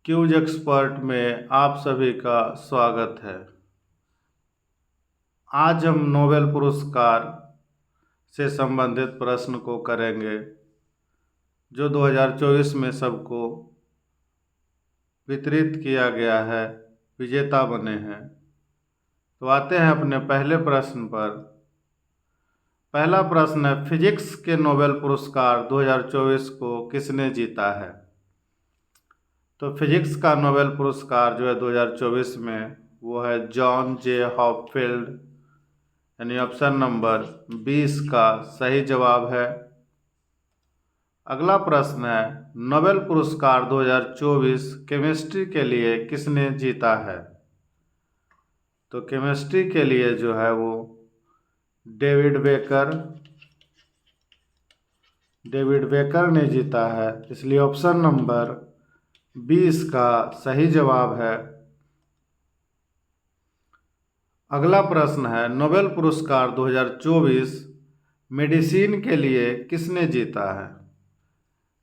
Cues expert में आप सभी का स्वागत है। आज हम नोबेल पुरस्कार से संबंधित प्रश्न को करेंगे जो 2024 में सबको वितरित किया गया है, विजेता बने हैं। तो आते हैं अपने पहले प्रश्न पर। पहला प्रश्न है, फिजिक्स के नोबेल पुरस्कार 2024 को किसने जीता है? तो फिजिक्स का नोबेल पुरस्कार जो है 2024 में वो है जॉन जे हॉपफील्ड, यानी ऑप्शन नंबर 20 का सही जवाब है। अगला प्रश्न है, नोबेल पुरस्कार 2024 केमिस्ट्री के लिए किसने जीता है? तो केमिस्ट्री के लिए जो है वो डेविड बेकर ने जीता है, इसलिए ऑप्शन नंबर 20 का सही जवाब है। अगला प्रश्न है, नोबेल पुरस्कार 2024 मेडिसिन के लिए किसने जीता है?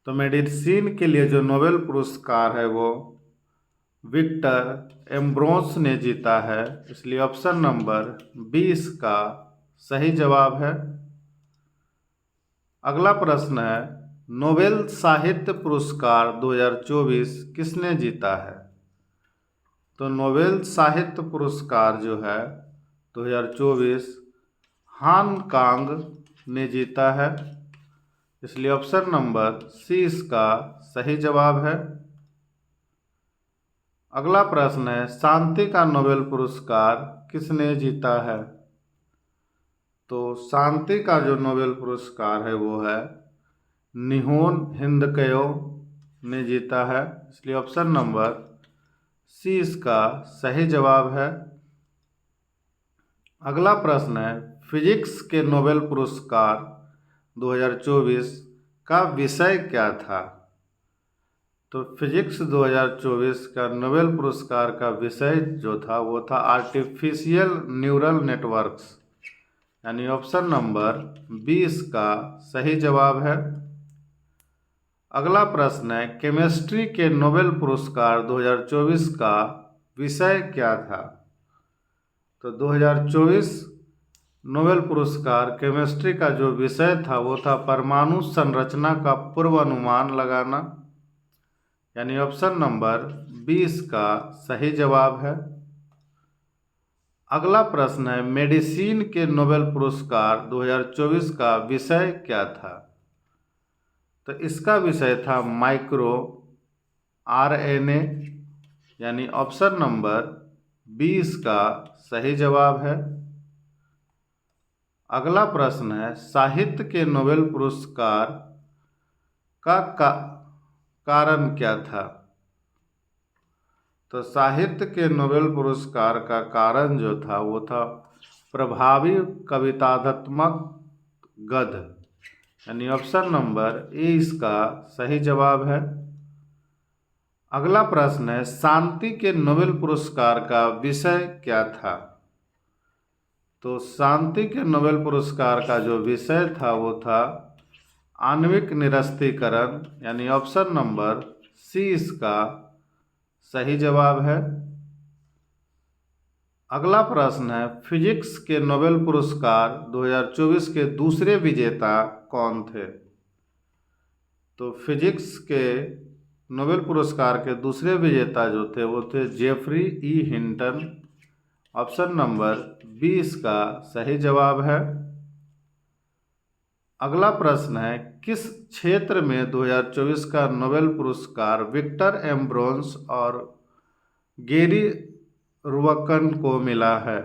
तो मेडिसिन के लिए जो नोबेल पुरस्कार है वो विक्टर एम्ब्रोस ने जीता है, इसलिए ऑप्शन नंबर 20 का सही जवाब है। अगला प्रश्न है, नोबेल साहित्य पुरस्कार 2024 किसने जीता है? तो नोबेल साहित्य पुरस्कार जो है 2024 हान कांग ने जीता है, इसलिए ऑप्शन नंबर सी इसका सही जवाब है। अगला प्रश्न है, शांति का नोबेल पुरस्कार किसने जीता है? तो शांति का जो नोबेल पुरस्कार है वो है निहोन हिंदकयो ने जीता है, इसलिए ऑप्शन नंबर सी इसका सही जवाब है। अगला प्रश्न है, फिजिक्स के नोबेल पुरस्कार 2024 का विषय क्या था? तो फिजिक्स 2024 का नोबेल पुरस्कार का विषय जो था वो था आर्टिफिशियल न्यूरल नेटवर्क्स, यानी ऑप्शन नंबर 20 का सही जवाब है। अगला प्रश्न है, केमिस्ट्री के नोबेल पुरस्कार 2024 का विषय क्या था? तो 2024 नोबेल पुरस्कार केमिस्ट्री का जो विषय था वो था परमाणु संरचना का पूर्वानुमान लगाना, यानी ऑप्शन नंबर 20 का सही जवाब है। अगला प्रश्न है, मेडिसिन के नोबेल पुरस्कार 2024 का विषय क्या था? तो इसका विषय था माइक्रो आरएनए, यानी ऑप्शन नंबर 20 का सही जवाब है। अगला प्रश्न है, साहित्य के नोबेल पुरस्कार का कारण क्या था? तो साहित्य के नोबेल पुरस्कार का कारण जो था वो था प्रभावी कवितात्मक गद्य, यानी ऑप्शन नंबर ए इसका सही जवाब है। अगला प्रश्न है, शांति के नोबेल पुरस्कार का विषय क्या था? तो शांति के नोबेल पुरस्कार का जो विषय था वो था आणविक निरस्त्रीकरण, यानी ऑप्शन नंबर सी इसका सही जवाब है। अगला प्रश्न है, फिजिक्स के नोबेल पुरस्कार 2024 के दूसरे विजेता कौन थे? तो फिजिक्स के नोबेल पुरस्कार के दूसरे विजेता जो थे वो थे जेफरी ई हिंटन, ऑप्शन नंबर 20 का सही जवाब है। अगला प्रश्न है, किस क्षेत्र में 2024 का नोबेल पुरस्कार विक्टर एम्ब्रोस और गेरी रुवकन को मिला है?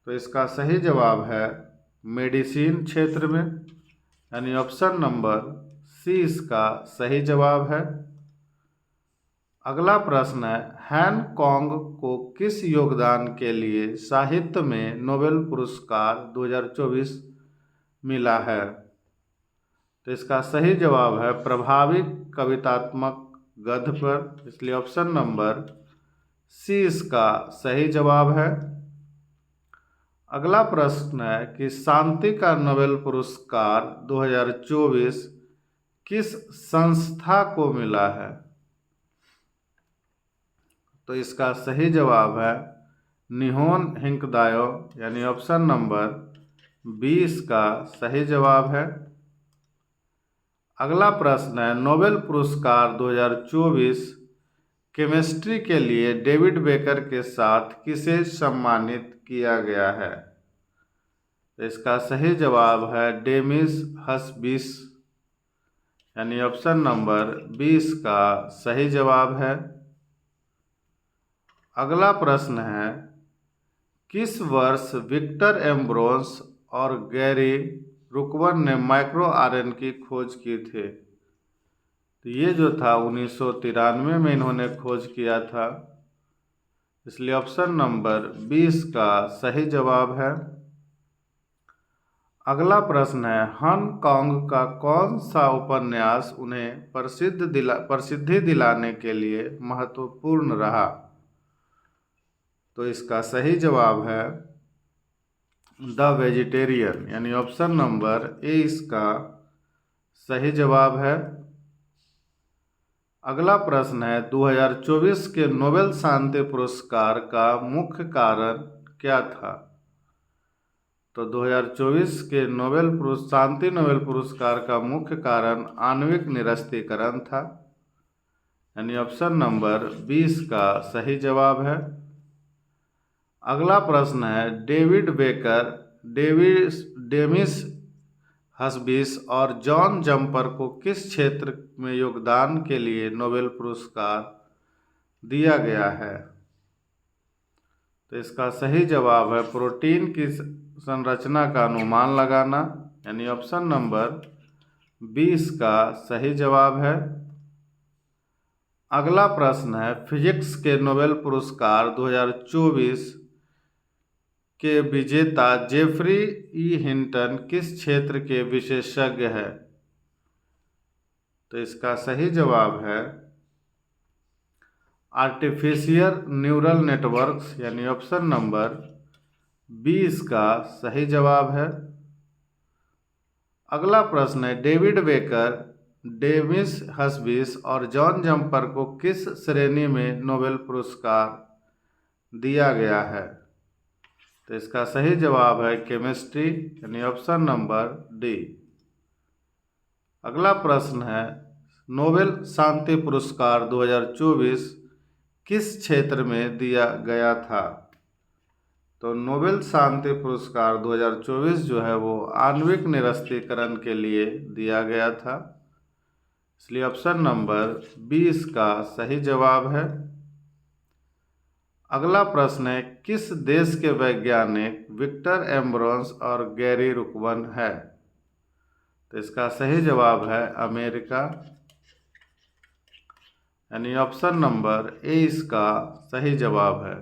तो इसका सही जवाब है मेडिसिन क्षेत्र में, यानी ऑप्शन नंबर सी इसका सही जवाब है। अगला प्रश्न है, हैनकॉन्ग को किस योगदान के लिए साहित्य में नोबेल पुरस्कार 2024 मिला है? तो इसका सही जवाब है प्रभावी कवितात्मक गद्य पर, इसलिए ऑप्शन नंबर सी इसका सही जवाब है। अगला प्रश्न है कि शांति का नोबेल पुरस्कार 2024 किस संस्था को मिला है? तो इसका सही जवाब है निहोन हिंकदायो, यानी ऑप्शन नंबर 20 का सही जवाब है। अगला प्रश्न है, नोबेल पुरस्कार 2024 केमिस्ट्री के लिए डेविड बेकर के साथ किसे सम्मानित किया गया है? इसका सही जवाब है डेमिस हस्बिस, यानी ऑप्शन नंबर 20 का सही जवाब है। अगला प्रश्न है, किस वर्ष विक्टर एम्ब्रोस और गैरी रुकवन ने माइक्रो आरएन की खोज की थी? तो ये जो था 1993 में इन्होंने खोज किया था, इसलिए ऑप्शन नंबर 20 का सही जवाब है। अगला प्रश्न है, हांगकांग का कौन सा उपन्यास उन्हें प्रसिद्धि दिलाने के लिए महत्वपूर्ण रहा? तो इसका सही जवाब है द वेजिटेरियन, यानी ऑप्शन नंबर ए इसका सही जवाब है। अगला प्रश्न है, 2024 के नोबेल शांति पुरस्कार का मुख्य कारण क्या था? तो 2024 के शांति नोबेल पुरस्कार का मुख्य कारण आणविक निरस्त्रीकरण था, यानी ऑप्शन नंबर 20 का सही जवाब है। अगला प्रश्न है, डेविड बेकर, डेमिस हस्बिस और जॉन जम्पर को किस क्षेत्र में योगदान के लिए नोबेल पुरस्कार दिया गया है? तो इसका सही जवाब है प्रोटीन की संरचना का अनुमान लगाना, यानी ऑप्शन नंबर 20 का सही जवाब है। अगला प्रश्न है, फिजिक्स के नोबेल पुरस्कार 2024 के विजेता जेफरी ई हिंटन किस क्षेत्र के विशेषज्ञ हैं? तो इसका सही जवाब है आर्टिफिशियल न्यूरल नेटवर्क्स, यानी ऑप्शन नंबर 20 का सही जवाब है। अगला प्रश्न है, डेविड बेकर, डेमिस हस्बिस और जॉन जम्पर को किस श्रेणी में नोबेल पुरस्कार दिया गया है? तो इसका सही जवाब है केमिस्ट्री, यानी ऑप्शन नंबर डी। अगला प्रश्न है, नोबेल शांति पुरस्कार 2024 किस क्षेत्र में दिया गया था? तो नोबेल शांति पुरस्कार 2024 जो है वो आणविक निरस्त्रीकरण के लिए दिया गया था, इसलिए ऑप्शन नंबर 20 का सही जवाब है। अगला प्रश्न है, किस देश के वैज्ञानिक विक्टर एम्ब्रोस और गैरी रुकवन है? तो इसका सही जवाब है अमेरिका, यानी ऑप्शन नंबर ए इसका सही जवाब है।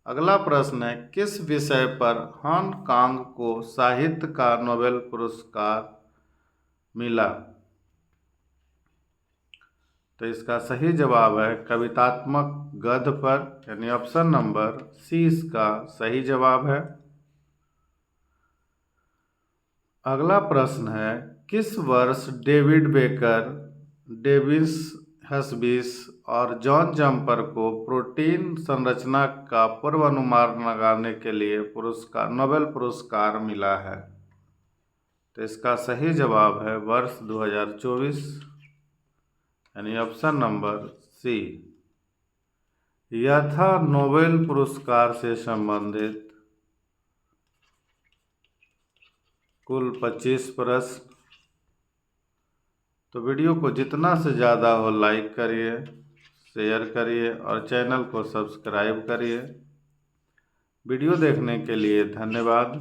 अगला प्रश्न है, किस विषय पर हांगकांग को साहित्य का नोबेल पुरस्कार मिला? तो इसका सही जवाब है कवितात्मक गद्य पर, यानी ऑप्शन नंबर सी इसका सही जवाब है। अगला प्रश्न है, किस वर्ष डेविड बेकर, डेविस हस्बिस और जॉन जम्पर को प्रोटीन संरचना का पूर्वानुमान लगाने के लिए नोबेल पुरस्कार मिला है? तो इसका सही जवाब है वर्ष 2024, यानी ऑप्शन नंबर सी। यह था नोबेल पुरस्कार से संबंधित कुल 25 प्रश्न। तो वीडियो को जितना से ज़्यादा हो लाइक करिए, शेयर करिए और चैनल को सब्सक्राइब करिए। वीडियो देखने के लिए धन्यवाद।